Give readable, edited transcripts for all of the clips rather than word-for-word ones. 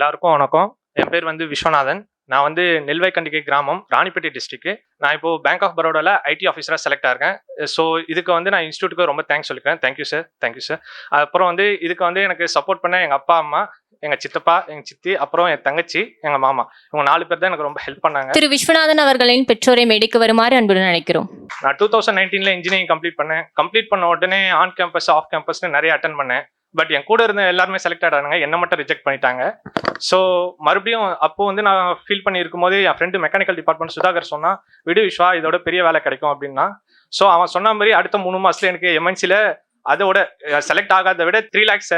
எல்லாருக்கும் வணக்கம். என் பேர் வந்து விஸ்வநாதன். நான் வந்து நெல்வைக்கண்டிகை கிராமம், ராணிப்பேட்டை டிஸ்ட்ரிக்ட். நான் இப்போ பேங்க் ஆஃப் பரோடால ஐடி ஆஃபீஸரா செலக்ட் ஆயிருக்கேன். ஸோ இதுக்கு வந்து நான் இன்ஸ்டியூட்டுக்கு ரொம்ப தேங்க்ஸ் சொல்லிக்கிறேன். Thank you sir. அப்புறம் வந்து இதுக்கு வந்து எனக்கு சப்போர்ட் பண்ண எங்க அப்பா அம்மா, எங்க சித்தப்பா, எங்க சித்தி, அப்புறம் என் தங்கச்சி, எங்க மாமா, இவங்க 4 பேர் தான் எனக்கு ரொம்ப ஹெல்ப் பண்ணாங்க. திரு விஸ்வநாதன் அவர்களின் பெற்றோரை மேடைக்கு வருமாறு அன்புடன் அழைக்கிறோம். நான் 2019 இன்ஜினியரிங் கம்ப்ளீட் பண்ண உடனே ஆன் கேம்பஸ் ஆஃப் கேம்பஸ்னு நிறைய அட்டன் பண்ணேன். பட் என் கூட இருந்த எல்லாருமே செலக்ட் ஆனாங்க, என்ன மட்டும் ரிஜெக்ட் பண்ணிட்டாங்க. ஸோ மறுபடியும் அப்போ வந்து நான் ஃபீல் பண்ணி இருக்கும்போது என் ஃப்ரெண்டு மெக்கானிக்கல் டிபார்ட்மெண்ட் சுதாகர் சொன்னா, விடு விஸ்வா, இதோட பெரிய வேலை கிடைக்கும் அப்படின்னா. ஸோ அவன் சொன்ன மாதிரி அடுத்த 3 மாசத்துல எனக்கு எம்என்சில அதோட செலக்ட் ஆகாத விட 3 lakhs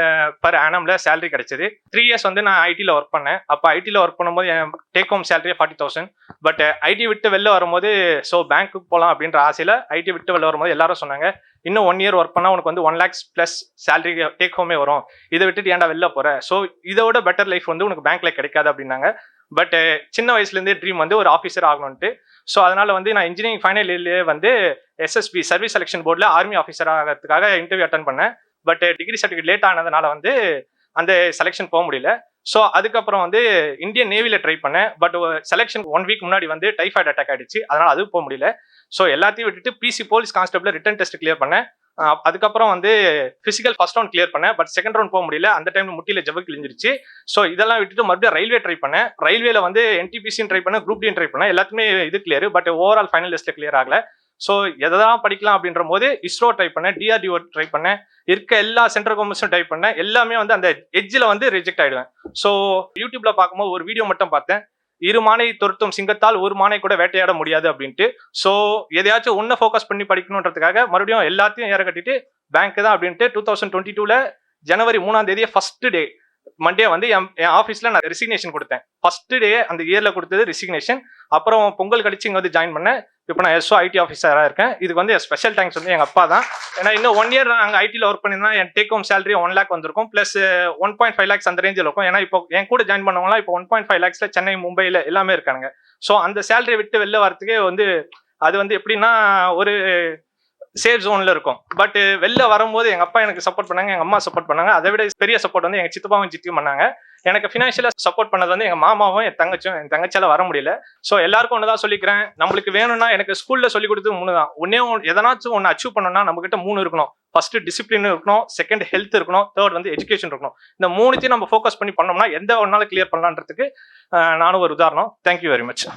பர் ஆனம்ல சேலரி கிடைச்சது. 3 years வந்து நான் ஐடியில் ஒர்க் பண்ணேன். அப்போ ஐடியில் ஒர்க் பண்ணும்போது என் take home salary 40,000. But IT விட்டு வெளில வரும்போது ஸோ பேங்க்குக்கு போகலாம் அப்படின்ற ஆசையில் ஐடி விட்டு வெளில வரும்போது எல்லாரும் சொன்னாங்க, இன்னும் 1 year ஒர்க் பண்ணால் உனக்கு வந்து 1 lakhs ப்ளஸ் சேலரி டேக் ஹோமே வரும், இதை விட்டுட்டு ஏன்டா வெளில போகிற, ஸோ இதோட பெட்டர் லைஃப் வந்து உனக்கு பேங்க்ல கிடைக்காது அப்படின்னாங்க. பட் சின்ன வயசுலேருந்தே ட்ரீம் வந்து ஒரு ஆஃபீஸர் ஆகணும்ட்டு. ஸோ அதனால வந்து நான் இன்ஜினியரிங் ஃபைனல் இயர்லேயே வந்து எஸ்எஸ்பி சர்வீஸ் செலெக்ஷன் போர்டில் ஆர்மி ஆஃபீஸர் ஆகிறதுக்காக இன்டர்வியூ அட்டன் பண்ணேன். பட் டிகிரி சர்டிஃபிகேட் லேட் ஆனதுனால வந்து அந்த செலெக்ஷன் போக முடியல. ஸோ அதுக்கப்புறம் வந்து இந்தியன் நேவியில் ட்ரை பண்ணேன். பட் செலெக்ஷன் 1 week முன்னாடி வந்து டைஃபாய்டு அட்டாக் ஆயிடுச்சு, அதனால அது போக முடியல. ஸோ எல்லாத்தையும் விட்டுட்டு PC police constable written test clear பண்ணேன். அதுக்கப்புறம் வந்து பிசிக்கல் ஃபர்ஸ்ட் ரவுண்ட் கிளியர் பண்ணேன். பட் செகண்ட் ரவுண்ட் போக முடியல, அந்த டைம்ல முட்டியில ஜவ்வு கிழிஞ்சிருச்சு. ஸோ இதெல்லாம் விட்டுட்டு மறுபடியும் ரயில்வே ட்ரை பண்ணேன். ரயில்வேல வந்து என்டிபிசியும் ட்ரை பண்ணேன், குரூப் டியும் ட்ரை பண்ணேன். எல்லாத்துமே இது கிளியர், பட் ஓவரால் ஃபைனல் லிஸ்ட்ல கிளியர் ஆகல. ஸோ எதான் படிக்கலாம் அப்படின்ற போது இஸ்ரோ ட்ரை பண்ணேன், டிஆர்டிஓ ட்ரை பண்ணேன், இருக்க எல்லா சென்ட்ரல் கவர்மெண்ட்ஸும் ட்ரை பண்ணேன். எல்லாமே வந்து அந்த எட்ஜில் வந்து ரிஜெக்ட் ஆயிடுவேன். ஸோ யூடியூப்ல பார்க்கும்போது ஒரு வீடியோ மட்டும் பார்த்தேன், 2 மானை துரத்தும் சிங்கத்தால் 1 மானை கூட வேட்டையாட முடியாது அப்படின்ட்டு. ஸோ எதையாச்சும் ஒன்றை ஃபோக்கஸ் பண்ணி படிக்கணுன்றதுக்காக மறுபடியும் எல்லாத்தையும் ஏற கட்டிட்டு பேங்க் தான் அப்படின்ட்டு 2022 ஜனவரி 3ஆம் தேதி ஃபர்ஸ்ட் டே மண்டே வந்து என் ஆஃபீஸில் நான் ரெசிக்னேஷன் கொடுத்தேன். ஃபர்ஸ்ட் டே அந்த இயரில் கொடுத்தது ரெசிக்னேஷன். அப்புறம் பொங்கல் கழிச்சு இங்கே வந்து ஜாயின் பண்ணேன். இப்போ நான் எஸ்ஓ ஐடி ஆஃபீஸராக இருக்கேன். இதுக்கு வந்து ஸ்பெஷல் தேங்க்ஸ் வந்து எங்கள் அப்பா தான். ஏன்னா இன்னும் 1 year நாங்கள் ஐடியில் ஒர்க் பண்ணியிருந்தா என் டேக் ஹோம் சேலரி 1 lakh வந்திருக்கும், ப்ளஸ் 1.5 lakhs அந்த ரேஞ்சில் இருக்கும். ஏன்னா இப்போ என் கூட ஜாயின் பண்ணவங்களாம் இப்போ 1.5 lakhsல சென்னை, மும்பையில் எல்லாமே இருக்காங்க. ஸோ அந்த சேலரி விட்டு வெளில வரத்துக்கே வந்து அது வந்து எப்படின்னா ஒரு சேஃப் ஜோன்ல இருக்கும். பட் வெளில வரும்போது எங்க அப்பா எனக்கு சப்போர்ட் பண்ணாங்க, எங்க அம்மா சப்போர்ட் பண்ணாங்க. அதை விட பெரிய சப்போர்ட் வந்து எங்க சித்தப்பாவும் சித்தியும் பண்ணாங்க. எனக்கு ஃபினான்ஷியலா சப்போர்ட் பண்ணது வந்து எங்க மாமாவும் என் தங்கச்சியால வர முடியல. ஸோ எல்லாருக்கும் ஒண்ணுதான் சொல்லிக்கிறேன், நம்மளுக்கு வேணும்னா எனக்கு ஸ்கூல்ல சொல்லி கொடுத்தது 3 தான். எதனாச்சும் ஒன்று அச்சீவ் பண்ணணும்னா நம்ம கிட்ட 3 இருக்கணும். ஃபர்ஸ்ட் டிசிப்ளின் இருக்கணும், செகண்ட் ஹெல்த் இருக்கணும், தேர்ட் வந்து எஜுகேஷன் இருக்கணும். இந்த 3த்தையும் நம்ம ஃபோக்கஸ் பண்ணி பண்ணோம்னா எந்த ஒன்னாலும் கிளியர் பண்ணலான்றதுக்கு நானும் ஒரு உதாரணம். Thank you very much.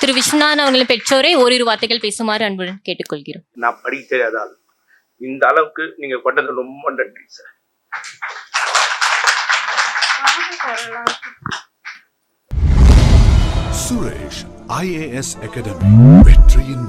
Thiru Viswanathan அவர்களின் பெற்றோரை ஓரிரு வார்த்தைகள் பேசுமாறு அன்புடன் கேட்டுக்கொள்கிறோம். நான் படிக்க தெரியாத ஆள், இந்த அளவுக்கு நீங்க கொண்டது ரொம்ப நன்றி சார். சுரேஷ் IAS அகாடமி, வெற்றியின்